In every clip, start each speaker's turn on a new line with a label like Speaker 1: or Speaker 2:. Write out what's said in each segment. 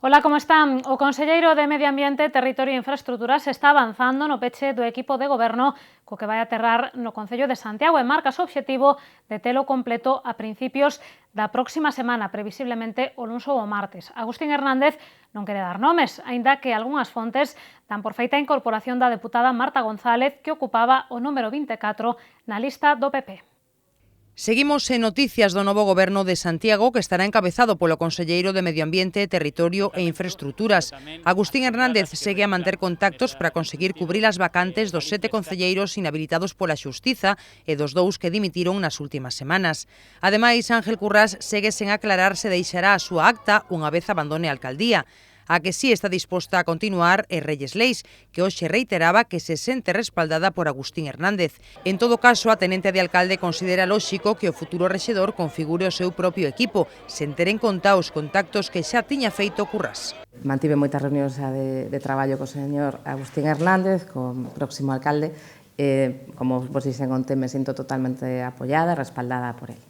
Speaker 1: Ola, como están? O conselleiro de Medio Ambiente, Territorio e Infraestruturas está avanzando no peche do equipo de goberno co que vai aterrar no Concello de Santiago e marca o obxectivo de telo completo a principios da próxima semana, previsiblemente o luns ou o martes. Agustín Hernández non quere dar nomes, aínda que algunhas fontes dan por feita a incorporación da deputada Marta González, que ocupaba o número 24 na lista do PP.
Speaker 2: Seguimos en noticias do novo goberno de Santiago, que estará encabezado polo conselleiro de Medio Ambiente, Territorio e Infraestruturas. Agustín Hernández segue a manter contactos para conseguir cubrir as vacantes dos 7 concelleiros inhabilitados pola Xustiza e dos 2 que dimitiron nas últimas semanas. Ademais, Ángel Currás segue sen aclarar se deixará a súa acta unha vez abandone a alcaldía. A que sí está disposta a continuar é Reyes Leis, que hoxe reiteraba que se sente respaldada por Agustín Hernández. En todo caso, a tenente de alcalde considera lóxico que o futuro rexedor configure o seu propio equipo, sen ter en conta os contactos que xa tiña feito Currás.
Speaker 3: Mantive moitas reunións de traballo co señor Agustín Hernández, co próximo alcalde, como vos dixen onte, me sinto totalmente apoiada, respaldada por él.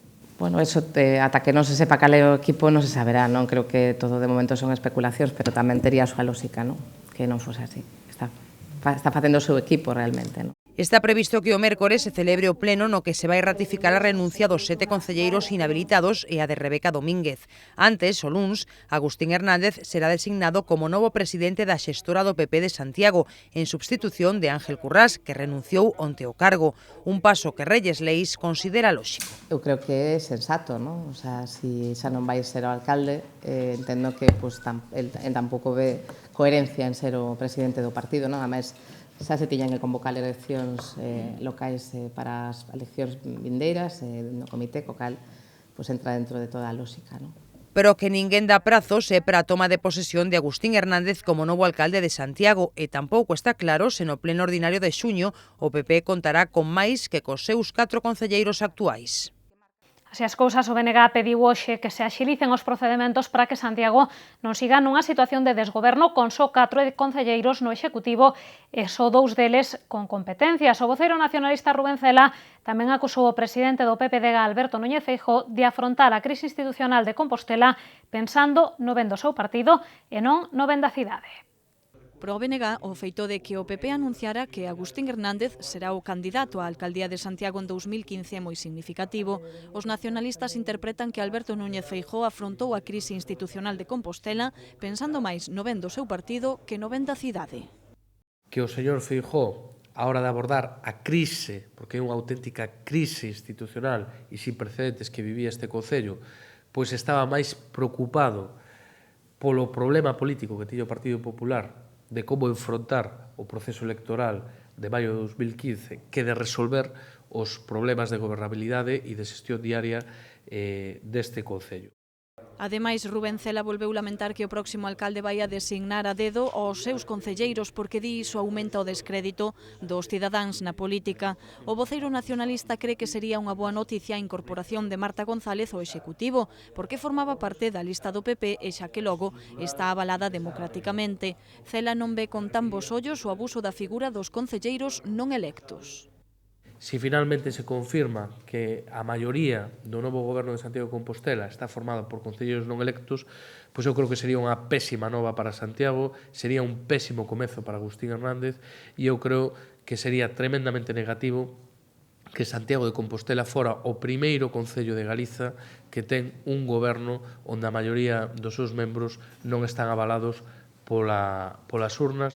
Speaker 3: Bueno, eso ata que non se sepa cal é o equipo non se saberá, non? Creo que todo de momento son especulacións, pero tamén tería a súa lógica, non? Que non fose así. Está facendo o seu equipo realmente, non?
Speaker 2: Está previsto que o mércores se celebre o pleno no que se vai ratificar a renuncia dos 7 concelleiros inhabilitados e a de Rebeca Domínguez. Antes, o luns, Agustín Hernández será designado como novo presidente da xestora do PP de Santiago, en substitución de Ángel Currás, que renunciou onte ao cargo. Un paso que Reyes Leis considera lóxico.
Speaker 3: Eu creo que é sensato, non? O sea, si xa non vai ser o alcalde, entendo que el tampouco ve coherencia en ser o presidente do partido, non? Ademais, xa se tiñan que convocar eleccións locais para as eleccións vindeiras no comité, co cal entra dentro de toda a lógica, non?
Speaker 2: Pero que ninguén dá prazos é para a toma de posesión de Agustín Hernández como novo alcalde de Santiago e tampouco está claro se no pleno ordinario de xuño o PP contará con máis que cos seus 4 concelleiros actuais.
Speaker 1: Así as cousas, o BNG pediu hoxe que se axilicen os procedementos para que Santiago non siga nunha situación de desgoberno con só 4 concelleiros no Executivo e só 2 deles con competencias. O voceiro nacionalista Rubén Cela tamén acusou o presidente do PPD, Alberto Núñez Feijóo, de afrontar a crise institucional de Compostela pensando no ben do seu partido e non no ben da cidade.
Speaker 4: Pro BNG, o feito de que o PP anunciara que Agustín Hernández será o candidato á alcaldía de Santiago en 2015 é moi significativo. Os nacionalistas interpretan que Alberto Núñez Feijóo afrontou a crise institucional de Compostela pensando máis no ben do seu partido que no ben da cidade.
Speaker 5: Que o señor Feijóo, a hora de abordar a crise, porque é unha auténtica crise institucional e sin precedentes que vivía este Concello, pois estaba máis preocupado polo problema político que tiña o Partido Popular de como enfrontar o proceso electoral de maio de 2015 que de resolver os problemas de gobernabilidade e de xestión diaria deste Concello.
Speaker 4: Ademais, Rubén Cela volveu lamentar que o próximo alcalde vai a designar a dedo aos seus concelleiros porque di iso aumenta o descrédito dos cidadáns na política. O voceiro nacionalista cree que sería unha boa noticia a incorporación de Marta González ao Executivo, porque formaba parte da lista do PP e xa que logo está avalada democráticamente. Cela non ve con tan bos ollos o abuso da figura dos concelleiros non electos.
Speaker 5: Si finalmente se confirma que a maioría do novo goberno de Santiago de Compostela está formado por concelleiros non electos, pois eu creo que sería unha pésima nova para Santiago, sería un pésimo comezo para Agustín Hernández e eu creo que sería tremendamente negativo que Santiago de Compostela fora o primeiro concello de Galiza que ten un goberno onde a maioría dos seus membros non están avalados polas urnas.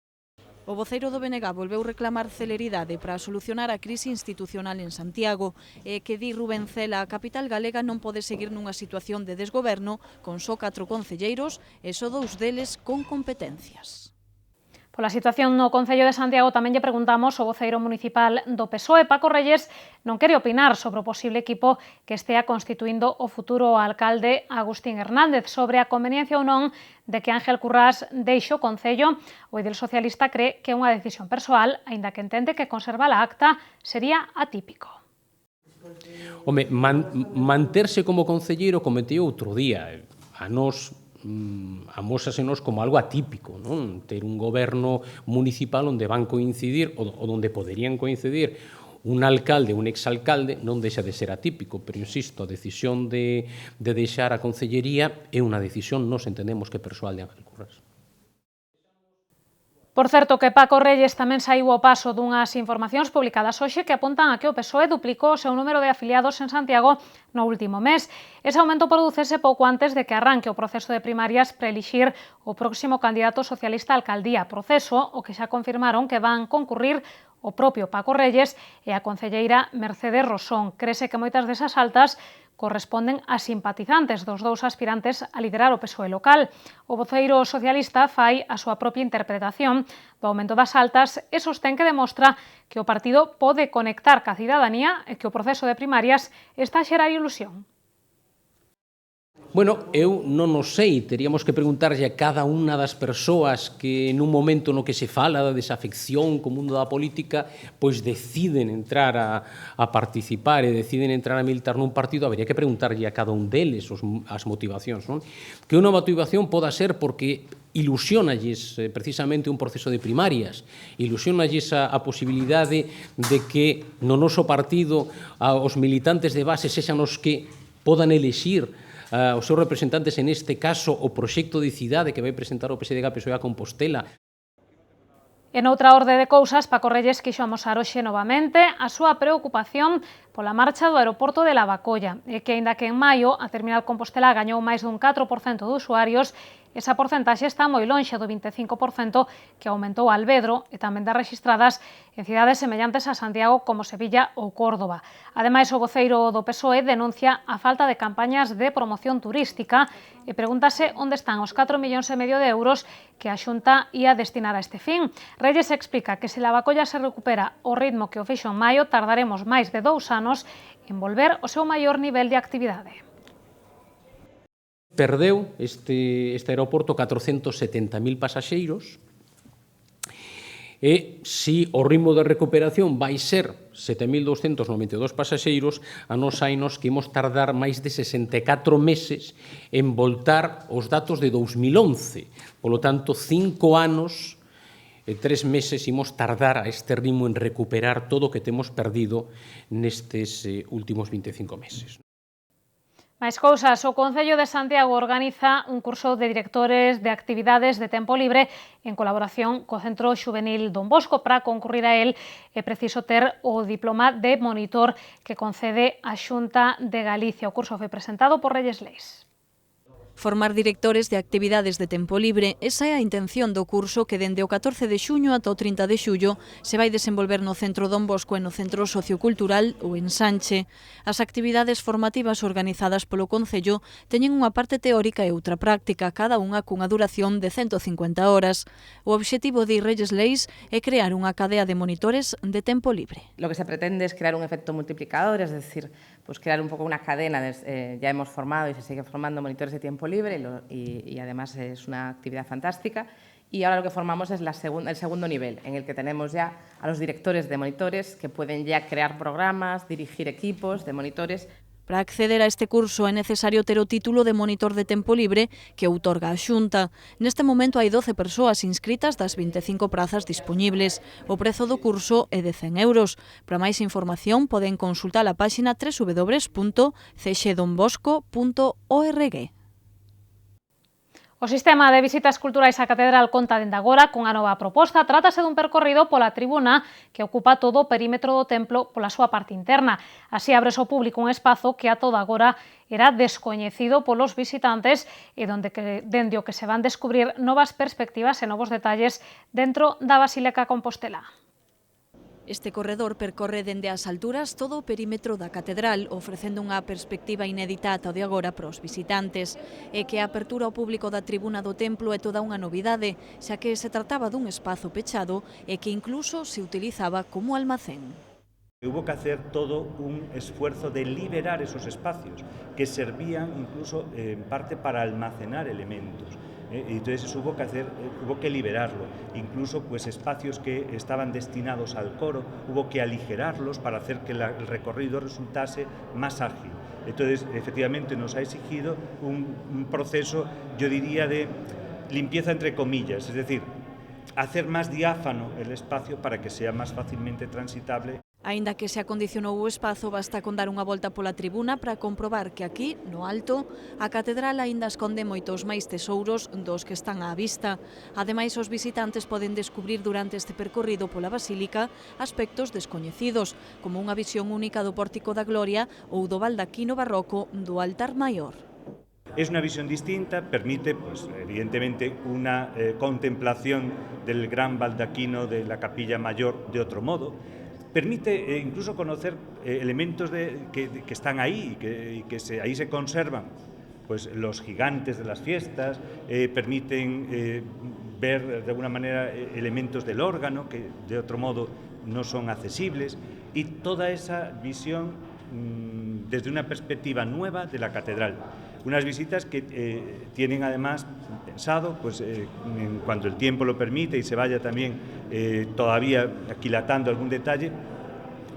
Speaker 4: O voceiro do BNG volveu reclamar celeridade para solucionar a crise institucional en Santiago e que di Rubén Cela a capital galega non pode seguir nunha situación de desgoberno con só 4 concelleiros e só 2 deles con competencias.
Speaker 1: Pola situación no Concello de Santiago tamén lle preguntamos ao voceiro municipal do PSOE, Paco Reyes, non quere opinar sobre o posible equipo que estea constituindo o futuro alcalde Agustín Hernández. Sobre a conveniencia ou non de que Ángel Currás deixe o Concello, o edil socialista cree que é unha decisión persoal, aínda que entende que conservar a acta sería atípico.
Speaker 6: Home, manterse como concelleiro cometeu outro día. A nós amósasenos como algo atípico, non? Ter un goberno municipal onde van coincidir ou onde poderían coincidir un alcalde, un exalcalde, non deixa de ser atípico, pero, insisto, a decisión de deixar a concellería é unha decisión, nos entendemos, que persoal de Ángel Currás.
Speaker 1: Por certo, que Paco Reyes tamén saiu ao paso dunhas informacións publicadas hoxe que apuntan a que o PSOE duplicou o seu número de afiliados en Santiago no último mes. Ese aumento producese pouco antes de que arranque o proceso de primarias para elixir o próximo candidato socialista á alcaldía, proceso o que xa confirmaron que van concurrir o propio Paco Reyes e a concelleira Mercedes Rosón. Crese que moitas desas altas corresponden a simpatizantes dos dous aspirantes a liderar o PSOE local. O voceiro socialista fai a súa propia interpretación do aumento das altas e sostén que demostra que o partido pode conectar ca cidadanía e que o proceso de primarias está a xerar ilusión.
Speaker 6: Bueno, eu non o sei, teríamos que preguntarlle a cada unha das persoas que nun momento no que se fala da desafección co mundo da política, pois deciden entrar a participar e deciden entrar a militar nun partido, habería que preguntarlle a cada un deles as motivacións, non? Que unha motivación poda ser porque ilusionalles precisamente un proceso de primarias, ilusionalles a posibilidade de que no noso partido os militantes de base sexan os que podan elexir os seus representantes, en este caso, o proxecto de cidade que vai presentar o PSDG-PSOE a Compostela.
Speaker 1: En outra orde de cousas, Paco Reyes quixo amosar hoxe novamente a súa preocupación pola marcha do aeroporto de Lavacolla, e que, aínda que en maio a terminal Compostela gañou máis dun 4% de usuarios, esa porcentaxe está moi lonxe do 25% que aumentou Alvedro e tamén das rexistradas en cidades semellantes a Santiago como Sevilla ou Córdoba. Ademais, o voceiro do PSOE denuncia a falta de campañas de promoción turística e pregúntase onde están os 4,5 millóns de euros que a Xunta ia destinar a este fin. Reyes explica que se Lavacolla se recupera o ritmo que o fixo en maio, tardaremos máis de 2 anos en volver ao seu maior nivel de actividade.
Speaker 6: Perdeu este aeroporto 470.000 pasaxeiros e se o ritmo de recuperación vai ser 7.292 pasaxeiros, a nos sainos que imos tardar máis de 64 meses en voltar aos datos de 2011. Polo tanto, 5 anos e 3 meses imos tardar a este ritmo en recuperar todo o que temos perdido nestes últimos 25 meses.
Speaker 1: Máis cousas, o Concello de Santiago organiza un curso de directores de actividades de tempo libre en colaboración co Centro Xuvenil Don Bosco. Para concurrir a él é preciso ter o diploma de monitor que concede a Xunta de Galicia. O curso foi presentado por Reyes Leis.
Speaker 4: Formar directores de actividades de tempo libre, esa é a intención do curso que dende o 14 de xuño ata o 30 de xullo se vai desenvolver no Centro Don Bosco e no Centro Sociocultural ou en Sanche. As actividades formativas organizadas polo Concello teñen unha parte teórica e outra práctica, cada unha cunha duración de 150 horas. O obxectivo de Reyes Leis é crear unha cadea de monitores de tempo libre.
Speaker 3: Lo que se pretende es crear un efecto multiplicador, es decir, pues crear un poco una cadena. Ya hemos formado y se sigue formando monitores de tiempo libre y además es una actividad fantástica. Y ahora lo que formamos es el segundo nivel, en el que tenemos ya a los directores de monitores que pueden ya crear programas, dirigir equipos de monitores.
Speaker 4: Para acceder a este curso é necesario ter o título de monitor de tempo libre que outorga a Xunta. Neste momento hai 12 persoas inscritas das 25 prazas dispoñibles. O prezo do curso é de 100 euros. Para máis información poden consultar a páxina www.cxdonbosco.org.
Speaker 1: O sistema de visitas culturais á Catedral conta dende agora cunha nova proposta. Trátase dun percorrido pola tribuna que ocupa todo o perímetro do templo pola súa parte interna. Así abre ao público un espazo que a toda agora era descoñecido polos visitantes e dende o que se van descubrir novas perspectivas e novos detalles dentro da Basílica Compostela.
Speaker 4: Este corredor percorre dende as alturas todo o perímetro da catedral, ofrecendo unha perspectiva inédita ata o de agora para os visitantes, e que a apertura ao público da tribuna do templo é toda unha novidade, xa que se trataba dun espazo pechado e que incluso se utilizaba como almacén.
Speaker 7: Hubo que hacer todo un esfuerzo de liberar esos espacios que servían incluso en parte para almacenar elementos. Entonces hubo que liberarlo, incluso pues espacios que estaban destinados al coro, hubo que aligerarlos para hacer que el recorrido resultase más ágil. Entonces, efectivamente, nos ha exigido un proceso, yo diría, de limpieza entre comillas, es decir, hacer más diáfano el espacio para que sea más fácilmente transitable.
Speaker 4: Aínda que se acondicionou o espazo, basta con dar unha volta pola tribuna para comprobar que aquí, no alto, a catedral aínda esconde moitos máis tesouros dos que están á vista. Ademais, os visitantes poden descubrir durante este percorrido pola basílica aspectos descoñecidos, como unha visión única do Pórtico da Gloria ou do baldaquino barroco do altar maior.
Speaker 7: Es una visión distinta, permite, pues, evidentemente, una contemplación del gran baldaquino de la capilla mayor de otro modo. Permite incluso conocer elementos que están ahí y que ahí se conservan, pues los gigantes de las fiestas, permiten ver de alguna manera elementos del órgano que de otro modo no son accesibles, y toda esa visión desde una perspectiva nueva de la catedral. Unas visitas que tienen además pensado, pues cuando el tiempo lo permite y se vaya también todavía aquilatando algún detalle,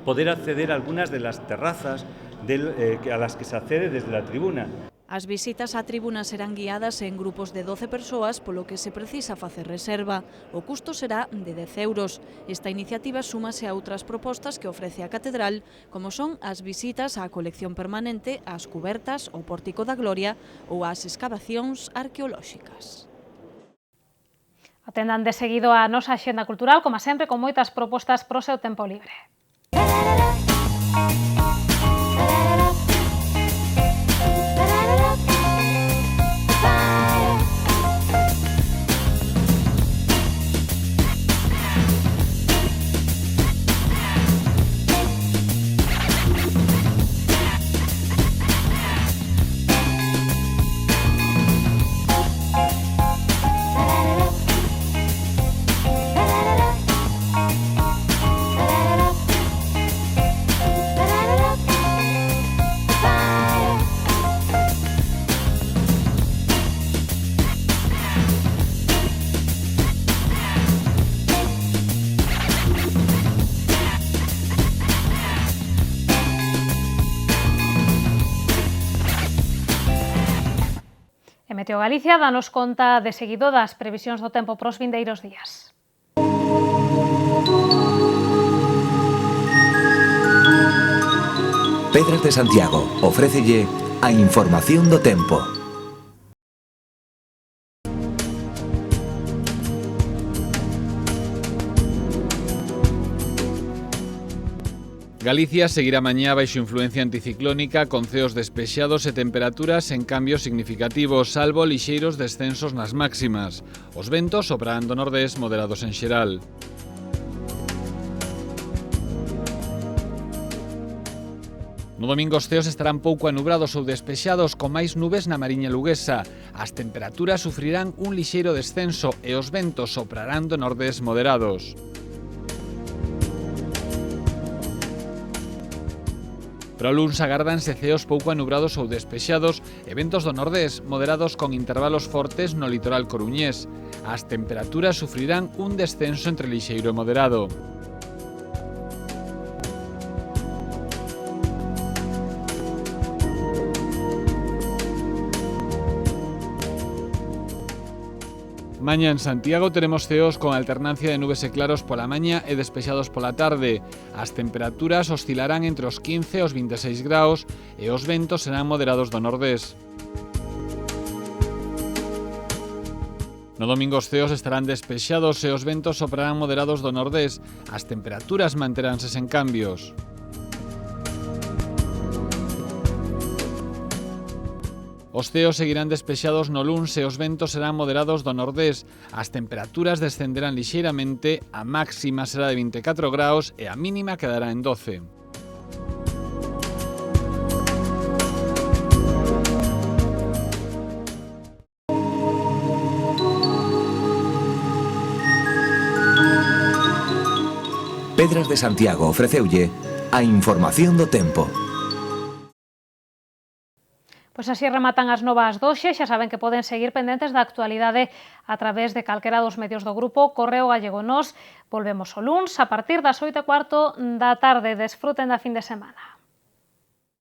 Speaker 7: poder acceder a algunas de las terrazas a las que se accede desde la tribuna.
Speaker 4: As visitas á tribuna serán guiadas en grupos de 12 persoas, polo que se precisa facer reserva. O custo será de 10 euros. Esta iniciativa súmase a outras propostas que ofrece a catedral, como son as visitas á colección permanente, ás cubertas, ao Pórtico da Gloria ou ás escavacións arqueolóxicas.
Speaker 1: Atendan de seguido a nosa axenda cultural, como sempre, con moitas propostas pro seu tempo libre. Meteo Galicia danos conta de seguido das previsións do tempo pros vindeiros días.
Speaker 8: Pedras de Santiago ofrécelle a información do tempo.
Speaker 9: Galicia seguirá mañá baixo influencia anticiclónica con ceos despexados e temperaturas en cambios significativos, salvo lixeiros descensos nas máximas. Os ventos soprarán do nordés moderados en xeral. No domingo os ceos estarán pouco anubrados ou despexados con máis nubes na Mariña Luguesa. As temperaturas sufrirán un lixeiro descenso e os ventos soprarán do nordés moderados. Para o luns agárdanse ceos pouco anubrados ou despexados e ventos do nordés moderados con intervalos fortes no litoral coruñés. As temperaturas sufrirán un descenso entre lixeiro e moderado. Mañá en Santiago teremos ceos con alternancia de nubes e claros pola maña e despexados pola tarde. As temperaturas oscilarán entre os 15 e os 26 graus e os ventos serán moderados do nordés. No domingo os ceos estarán despexados e os ventos soprarán moderados do nordés. As temperaturas manteránse sen cambios. Os ceos seguirán despexados no luns e os ventos serán moderados do nordés. As temperaturas descenderán lixeiramente, a máxima será de 24 graus e a mínima quedará en 12.
Speaker 8: Pedras de Santiago ofreceulle a información do tempo.
Speaker 1: Pois así rematan as novas doxe, xa saben que poden seguir pendentes da actualidade a través de calquera dos medios do grupo Correo Gallego. Nos volvemos o luns a partir das 8:15 da tarde. Desfruten da fin de semana.